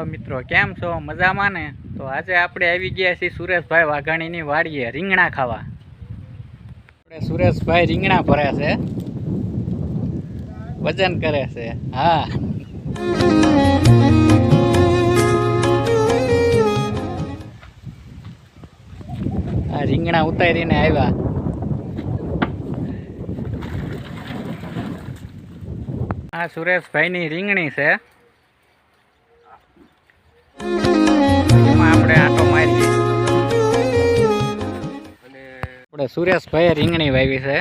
મિત્રો, કેમ છો? મજામાં ને? તો આજે આપણે આવી ગયા છીએ સુરેશભાઈ વાઘાણીની વાડીએ રીંગણા ખાવા. આપણે સુરેશભાઈ રીંગણા ભરે છે, વજન કરે છે. હા, આ રીંગણા ઉતારીને આવ્યા. આ સુરેશભાઈની રીંગણી છે. આપણે આટો મારીએ. આપણે સુરેશભાઈ રીંગણી વાવી છે.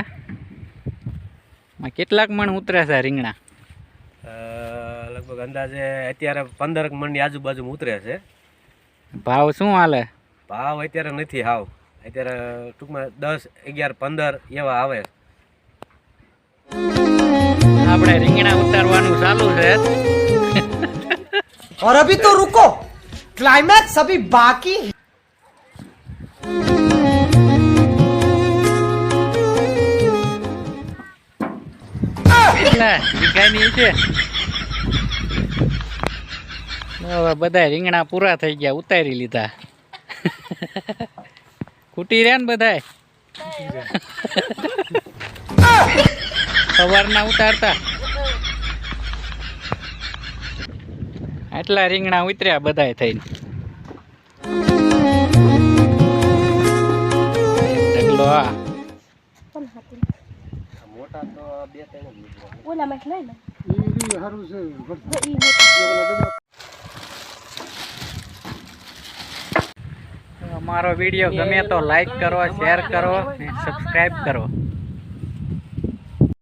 કેટલાક મણ ઉતરે છે રીંગણા? લગભગ અંદાજે અત્યારે 15 મણની આજુબાજુ ઉતરે છે. ભાવ શું હાલે? ભાવ અત્યારે નથી હાવ. અત્યારે ટૂંકમાં 10, 11, 15 એવા આવે. આપણે રીંગણા ઉતારવાનું ચાલુ છે. और अभी तो रुको, क्लाइमैक्स अभी बाकी है. કેટલા વીઘાની છે? બધા રીંગણા પૂરા થઈ ગયા, ઉતારી લીધા. ખૂટી રહ્યા ને બધા સવારના ઉતારતા. આટલા રીંગણા ઉતર્યા બધા થઈને. ઢગલો આ મોટા તો 2-3 ઓલા માં લઈ લે. અમારો વિડીયો ગમે તો લાઈક કરો, શેર કરો અને સબસ્ક્રાઈબ કરો.